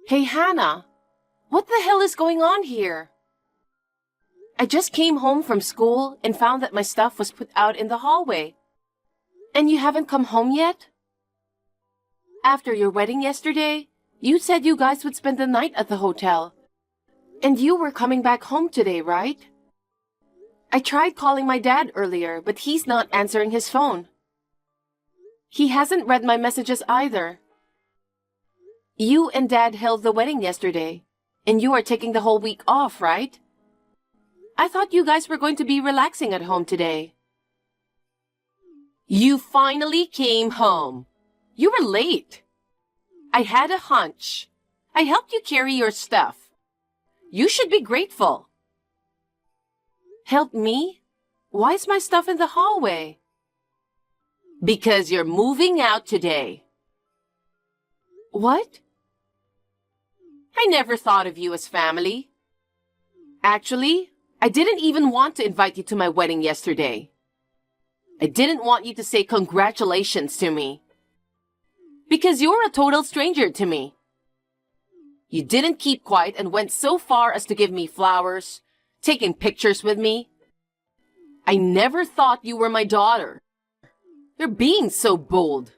Hey, Hannah, what the hell is going on here? I just came home from school and found that my stuff was put out in the hallway. And you haven't come home yet? After your wedding yesterday, you said you guys would spend the night at the hotel. And you were coming back home today, right? I tried calling my dad earlier, but he's not answering his phone. He hasn't read my messages either. You and Dad held the wedding yesterday, and you are taking the whole week off, right? I thought you guys were going to be relaxing at home today. You finally came home. You were late. I had a hunch. I helped you carry your stuff. You should be grateful. Help me? Why is my stuff in the hallway? Because you're moving out today. What? I never thought of you as family. Actually, I didn't even want to invite you to my wedding yesterday. I didn't want you to say congratulations to me. Because you're a total stranger to me. You didn't keep quiet and went so far as to give me flowers, taking pictures with me. I never thought you were my daughter. You're being so bold.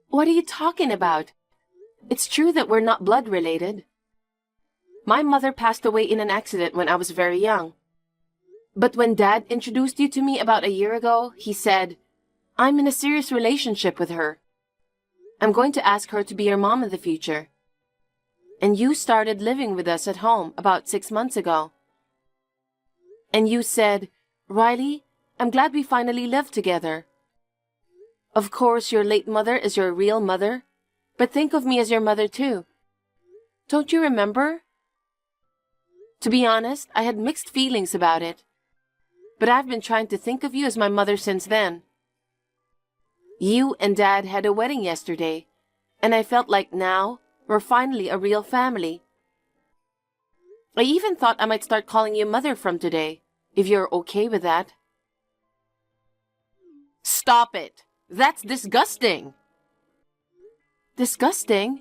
What are you talking about? It's true that we're not blood related. My mother passed away in an accident when I was very young. But when Dad introduced you to me about a year ago, he said, I'm in a serious relationship with her. I'm going to ask her to be your mom in the future. And you started living with us at home about 6 months ago. And you said, Riley, I'm glad we finally live together. Of course, your late mother is your real mother, but think of me as your mother too. Don't you remember? To be honest, I had mixed feelings about it. But I've been trying to think of you as my mother since then. You and Dad had a wedding yesterday, and I felt like now we're finally a real family. I even thought I might start calling you Mother from today, if you're okay with that. Stop it! That's disgusting! Disgusting?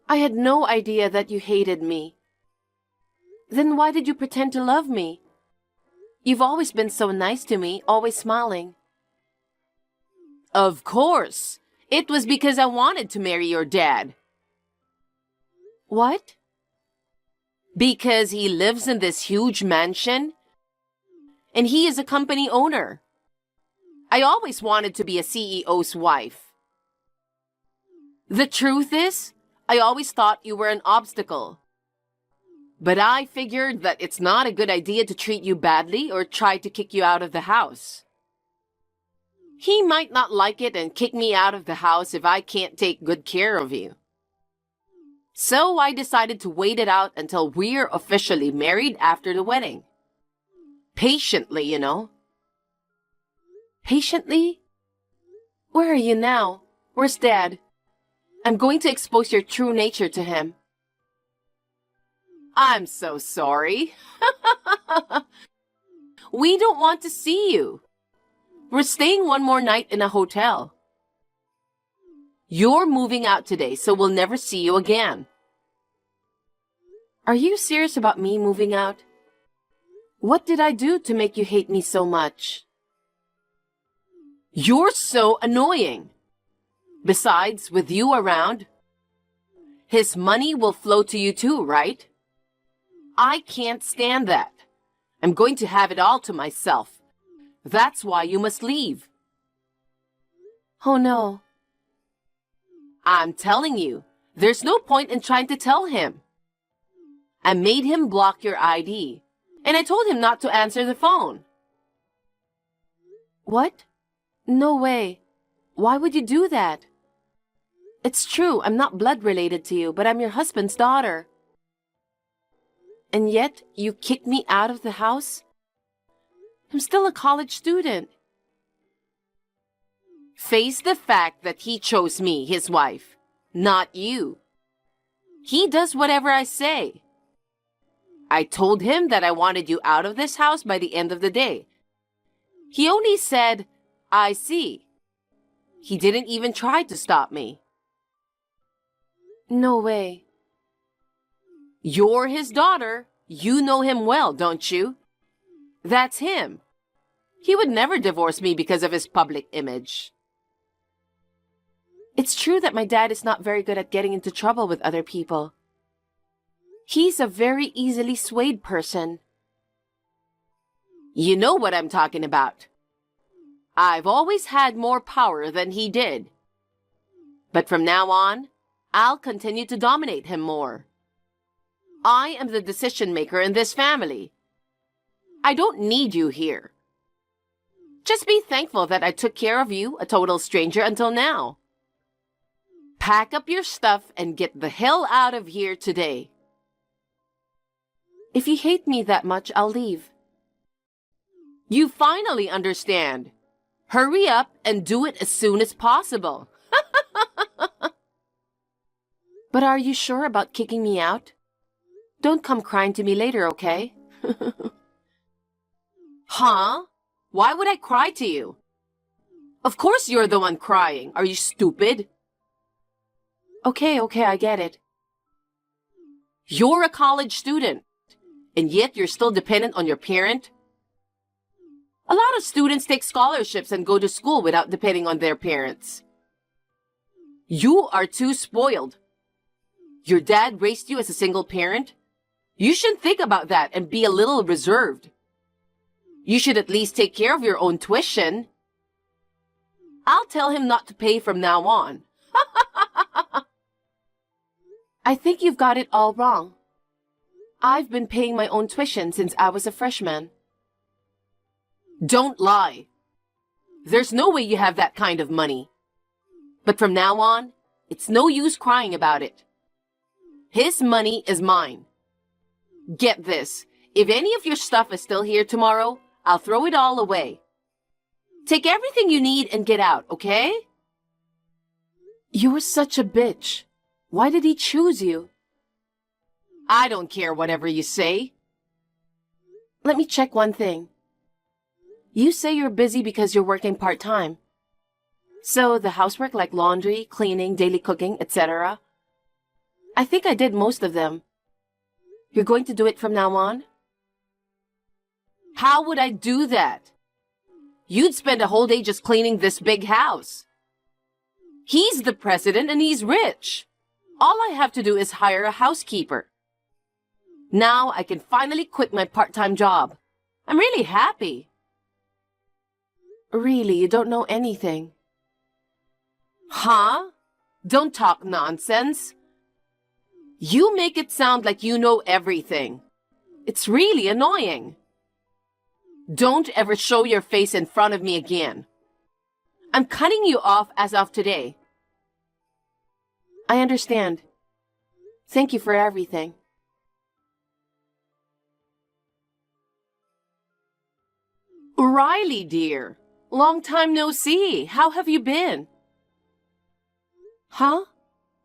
I had no idea that you hated me. Then why did you pretend to love me? You've always been so nice to me, always smiling. Of course! It was because I wanted to marry your dad. What? Because he lives in this huge mansion, and he is a company owner. I always wanted to be a CEO's wife. The truth is, I always thought you were an obstacle. But I figured that it's not a good idea to treat you badly or try to kick you out of the house. He might not like it and kick me out of the house if I can't take good care of you. So I decided to wait it out until we're officially married after the wedding. Patiently, you know. Patiently? Where are you now? Where's Dad? I'm going to expose your true nature to him. I'm so sorry. We don't want to see you. We're staying one more night in a hotel. You're moving out today, so we'll never see you again. Are you serious about me moving out? What did I do to make you hate me so much? You're so annoying. Besides, with you around, his money will flow to you too, right? I can't stand that. I'm going to have it all to myself. That's why you must leave. Oh no. I'm telling you, there's no point in trying to tell him. I made him block your ID, and I told him not to answer the phone. What? No way. Why would you do that? It's true, I'm not blood related to you, but I'm your husband's daughter. And yet, you kicked me out of the house? I'm still a college student. Face the fact that he chose me, his wife, not you. He does whatever I say. I told him that I wanted you out of this house by the end of the day. He only said, I see. He didn't even try to stop me. No way. You're his daughter. You know him well, don't you? That's him. He would never divorce me because of his public image. It's true that my dad is not very good at getting into trouble with other people. He's a very easily swayed person. You know what I'm talking about. I've always had more power than he did. But from now on, I'll continue to dominate him more. I am the decision maker in this family. I don't need you here. Just be thankful that I took care of you, a total stranger, until now. Pack up your stuff and get the hell out of here today. If you hate me that much, I'll leave. You finally understand. Hurry up and do it as soon as possible. But are you sure about kicking me out? Don't come crying to me later, okay? Huh? Why would I cry to you? Of course you're the one crying. Are you stupid? Okay, I get it. You're a college student, and yet you're still dependent on your parent? A lot of students take scholarships and go to school without depending on their parents. You are too spoiled. Your dad raised you as a single parent? You should think about that and be a little reserved. You should at least take care of your own tuition. I'll tell him not to pay from now on. I think you've got it all wrong. I've been paying my own tuition since I was a freshman. Don't lie. There's no way you have that kind of money. But from now on, it's no use crying about it. His money is mine. Get this. If any of your stuff is still here tomorrow, I'll throw it all away. Take everything you need and get out, okay? You're such a bitch. Why did he choose you? I don't care whatever you say. Let me check one thing. You say you're busy because you're working part-time. So the housework like laundry, cleaning, daily cooking, etc. I think I did most of them. You're going to do it from now on? How would I do that? You'd spend a whole day just cleaning this big house. He's the president and he's rich. All I have to do is hire a housekeeper. Now I can finally quit my part-time job. I'm really happy. Really, you don't know anything. Huh? Don't talk nonsense. You make it sound like you know everything. It's really annoying. Don't ever show your face in front of me again. I'm cutting you off as of today. I understand. Thank you for everything. Riley, dear. Long time no see. How have you been? Huh?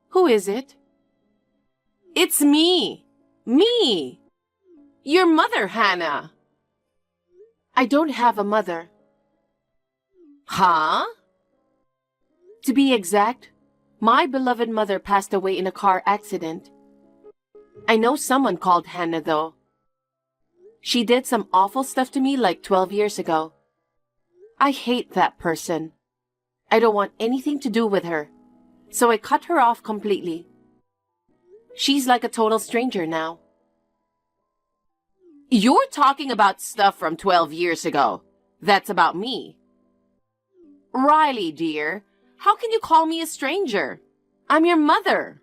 Who is it? It's me. Me. Your mother, Hannah. I don't have a mother. Huh? To be exact, my beloved mother passed away in a car accident. I know someone called Hannah, though. She did some awful stuff to me like 12 years ago. I hate that person. I don't want anything to do with her, so I cut her off completely. She's like a total stranger now. You're talking about stuff from 12 years ago. That's about me. Riley, dear, how can you call me a stranger? I'm your mother.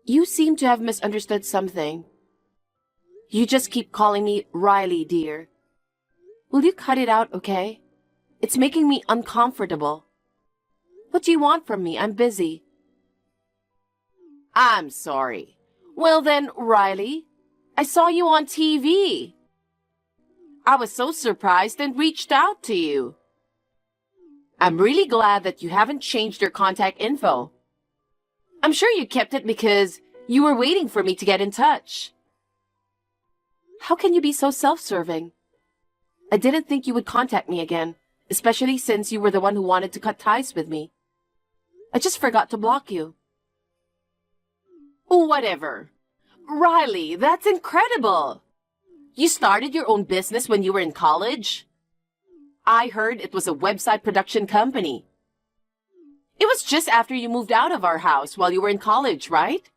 You seem to have misunderstood something. You just keep calling me Riley, dear. Will you cut it out, okay? It's making me uncomfortable. What do you want from me? I'm busy. I'm sorry. Well then, Riley, I saw you on TV. I was so surprised and reached out to you. I'm really glad that you haven't changed your contact info. I'm sure you kept it because you were waiting for me to get in touch. How can you be so self-serving? I didn't think you would contact me again, especially since you were the one who wanted to cut ties with me. I just forgot to block you. Whatever. Riley, that's incredible. You started your own business when you were in college? I heard it was a website production company. It was just after you moved out of our house while you were in college, right?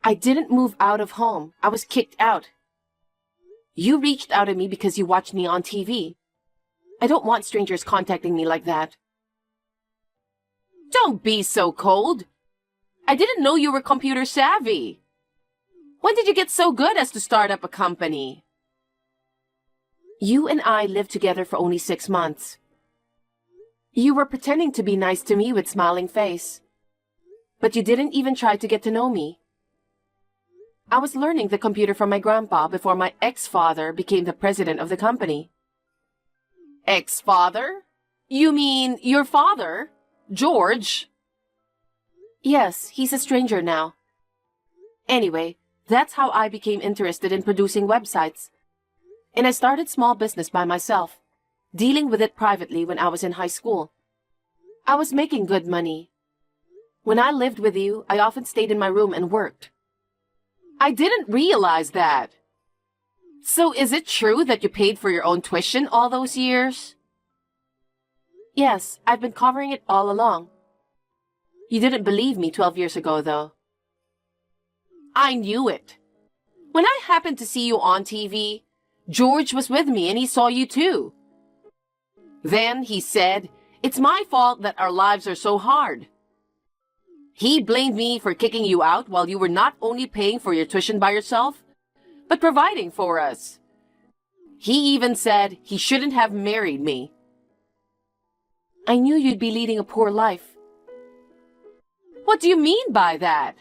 I didn't move out of home. I was kicked out. You reached out to me because you watched me on TV. I don't want strangers contacting me like that. Don't be so cold. I didn't know you were computer savvy. When did you get so good as to start up a company? You and I lived together for only 6 months. You were pretending to be nice to me with smiling face. But you didn't even try to get to know me. I was learning the computer from my grandpa before my ex-father became the president of the company. Ex-father? You mean your father, George? Yes, he's a stranger now. Anyway, that's how I became interested in producing websites. And I started small business by myself, dealing with it privately when I was in high school. I was making good money. When I lived with you, I often stayed in my room and worked. I didn't realize that. So is it true that you paid for your own tuition all those years? Yes, I've been covering it all along. You didn't believe me 12 years ago, though. I knew it. When I happened to see you on TV, George was with me and he saw you too. Then he said, "It's my fault that our lives are so hard." He blamed me for kicking you out while you were not only paying for your tuition by yourself, but providing for us. He even said he shouldn't have married me. I knew you'd be leading a poor life. What do you mean by that?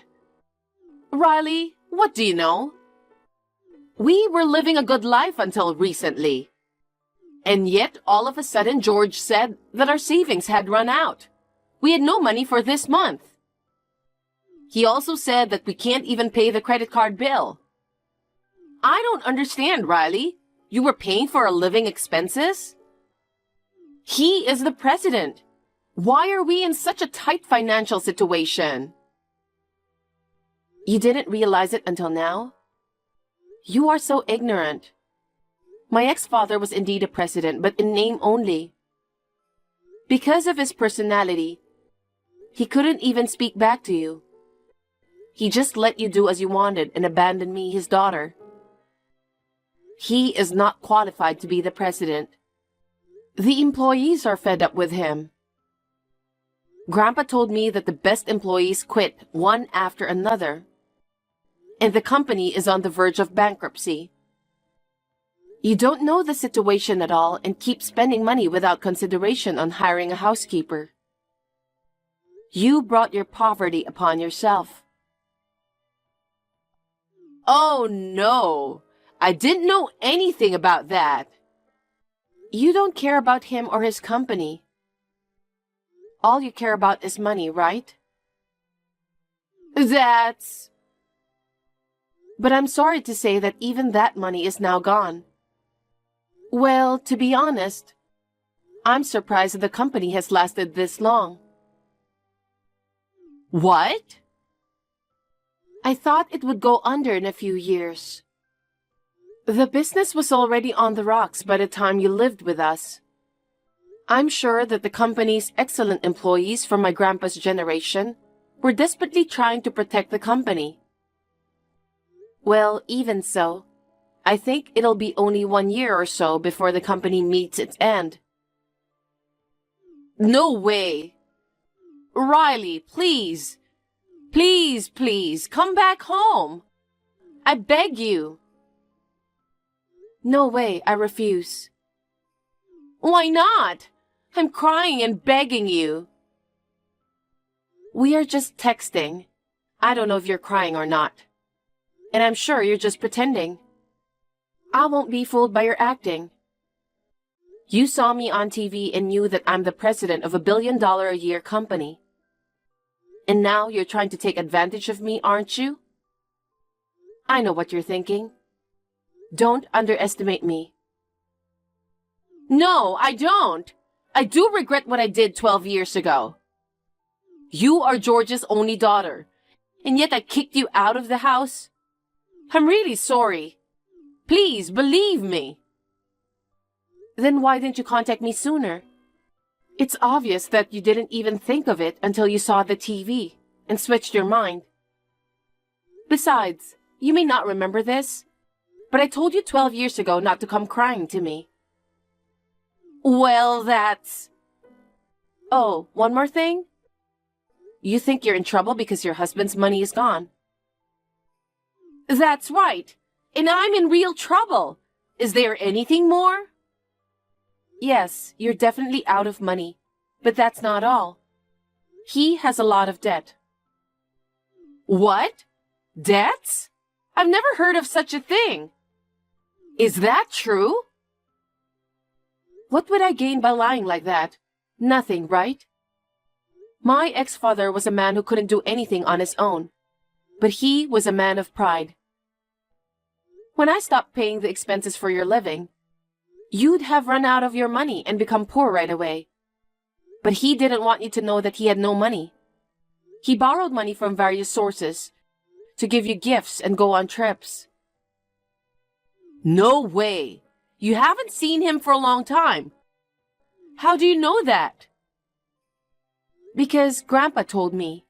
Riley, what do you know? We were living a good life until recently. And yet, all of a sudden, George said that our savings had run out. We had no money for this month. He also said that we can't even pay the credit card bill. I don't understand, Riley. You were paying for our living expenses? He is the president. Why are we in such a tight financial situation? You didn't realize it until now? You are so ignorant. My ex-father was indeed a president, but in name only. Because of his personality, he couldn't even speak back to you. He just let you do as you wanted and abandoned me, his daughter. He is not qualified to be the president. The employees are fed up with him. Grandpa told me that the best employees quit one after another, and the company is on the verge of bankruptcy. You don't know the situation at all and keep spending money without consideration on hiring a housekeeper. You brought your poverty upon yourself. Oh no, I didn't know anything about that. You don't care about him or his company. All you care about is money, right? But I'm sorry to say that even that money is now gone. Well, to be honest, I'm surprised that the company has lasted this long. What? I thought it would go under in a few years. The business was already on the rocks by the time you lived with us. I'm sure that the company's excellent employees from my grandpa's generation were desperately trying to protect the company. Well, even so, I think it'll be only 1 year or so before the company meets its end. No way! Riley, please! Please, come back home! I beg you! No way, I refuse. Why not? I'm crying and begging you. We are just texting. I don't know if you're crying or not. And I'm sure you're just pretending. I won't be fooled by your acting. You saw me on TV and knew that I'm the president of $1 billion a year company. And now you're trying to take advantage of me, aren't you? I know what you're thinking. Don't underestimate me. No, I don't. I do regret what I did 12 years ago. You are George's only daughter, and yet I kicked you out of the house? I'm really sorry. Please believe me. Then why didn't you contact me sooner? It's obvious that you didn't even think of it until you saw the TV and switched your mind. Besides, you may not remember this, but I told you 12 years ago not to come crying to me. Well, that's... Oh, one more thing? You think you're in trouble because your husband's money is gone. That's right, and I'm in real trouble. Is there anything more? Yes, you're definitely out of money, but that's not all. He has a lot of debt. What? Debts? I've never heard of such a thing. Is that true? What would I gain by lying like that? Nothing, right? My ex-father was a man who couldn't do anything on his own, but he was a man of pride. When I stopped paying the expenses for your living, you'd have run out of your money and become poor right away. But he didn't want you to know that he had no money. He borrowed money from various sources to give you gifts and go on trips. No way! You haven't seen him for a long time. How do you know that? Because Grandpa told me.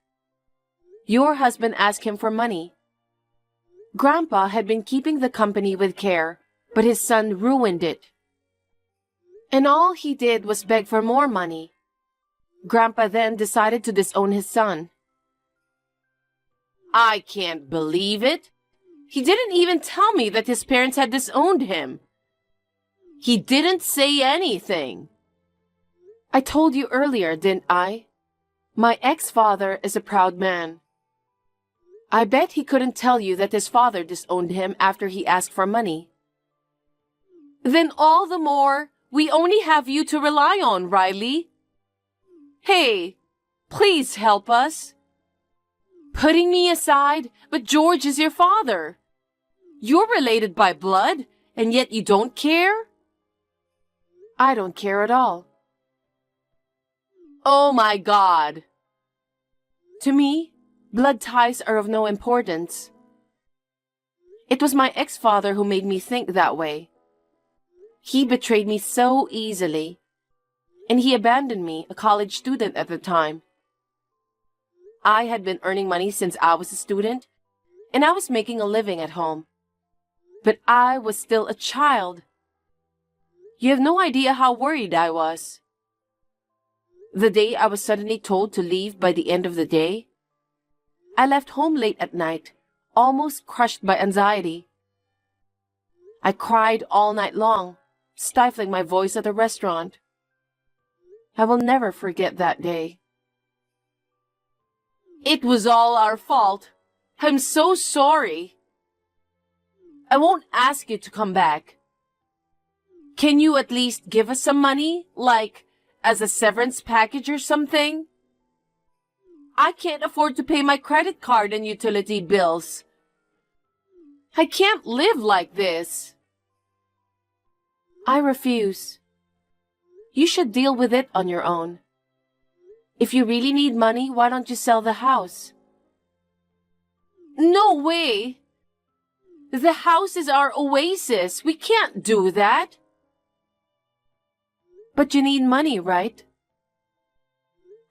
Your husband asked him for money. Grandpa had been keeping the company with care, but his son ruined it. And all he did was beg for more money. Grandpa then decided to disown his son. I can't believe it. He didn't even tell me that his parents had disowned him. He didn't say anything. I told you earlier, didn't I? My ex-father is a proud man. I bet he couldn't tell you that his father disowned him after he asked for money. Then all the more, we only have you to rely on, Riley. Hey, please help us. Putting me aside, but George is your father. You're related by blood, and yet you don't care? I don't care at all. Oh my God. To me, blood ties are of no importance. It was my ex-father who made me think that way. He betrayed me so easily, and he abandoned me, a college student at the time. I had been earning money since I was a student, and I was making a living at home. But I was still a child. You have no idea how worried I was. The day I was suddenly told to leave by the end of the day, I left home late at night, almost crushed by anxiety. I cried all night long, stifling my voice at the restaurant. I will never forget that day. It was all our fault. I'm so sorry. I won't ask you to come back. Can you at least give us some money, like as a severance package or something? I can't afford to pay my credit card and utility bills. I can't live like this. I refuse. You should deal with it on your own. If you really need money, why don't you sell the house? No way! The house is our oasis. We can't do that. But you need money, right?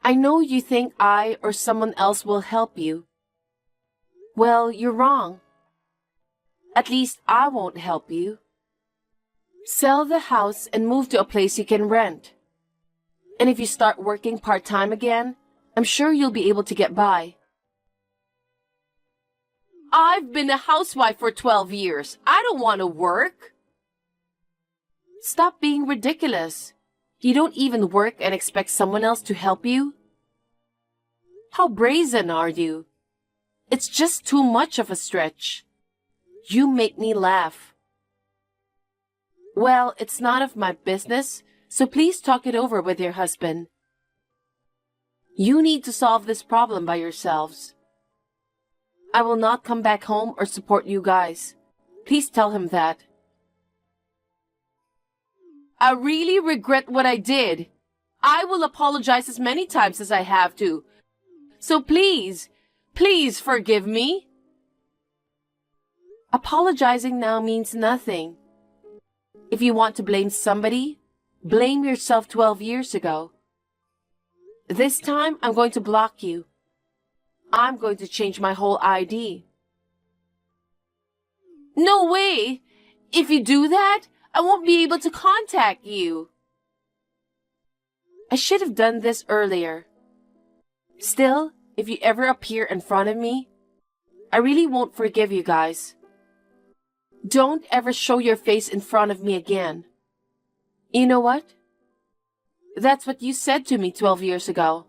I know you think I or someone else will help you. Well, you're wrong. At least I won't help you. Sell the house and move to a place you can rent. And if you start working part-time again, I'm sure you'll be able to get by. I've been a housewife for 12 years. I don't want to work. Stop being ridiculous. You don't even work and expect someone else to help you? How brazen are you? It's just too much of a stretch. You make me laugh. Well, it's none of my business, so please talk it over with your husband. You need to solve this problem by yourselves. I will not come back home or support you guys. Please tell him that. I really regret what I did. I will apologize as many times as I have to. So please Please forgive me. Apologizing now means nothing. If you want to blame somebody, blame yourself 12 years ago. This time, I'm going to block you. I'm going to change my whole ID. No way! If you do that, I won't be able to contact you. I should have done this earlier. Still, if you ever appear in front of me, I really won't forgive you guys. Don't ever show your face in front of me again. You know what? That's what you said to me 12 years ago.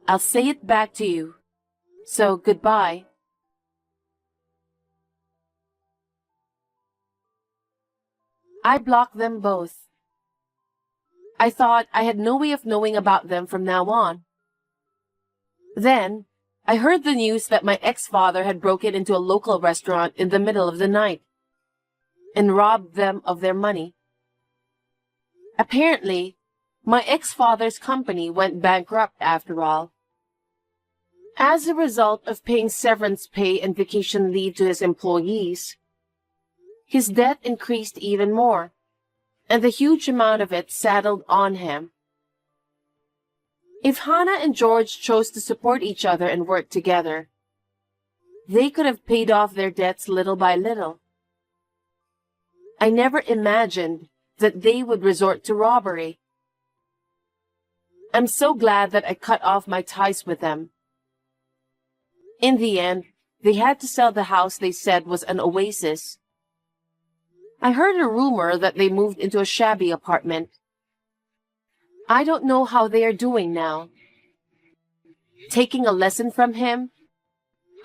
I'll say it back to you. So, goodbye. I blocked them both. I thought I had no way of knowing about them from now on. Then, I heard the news that my ex-father had broken into a local restaurant in the middle of the night and robbed them of their money. Apparently, my ex-father's company went bankrupt after all. As a result of paying severance pay and vacation leave to his employees, his debt increased even more, and the huge amount of it saddled on him. If Hannah and George chose to support each other and work together, they could have paid off their debts little by little. I never imagined that they would resort to robbery. I'm so glad that I cut off my ties with them. In the end, they had to sell the house they said was an oasis. I heard a rumor that they moved into a shabby apartment. I don't know how they are doing now. Taking a lesson from him,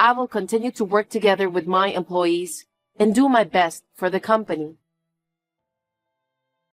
I will continue to work together with my employees and do my best for the company.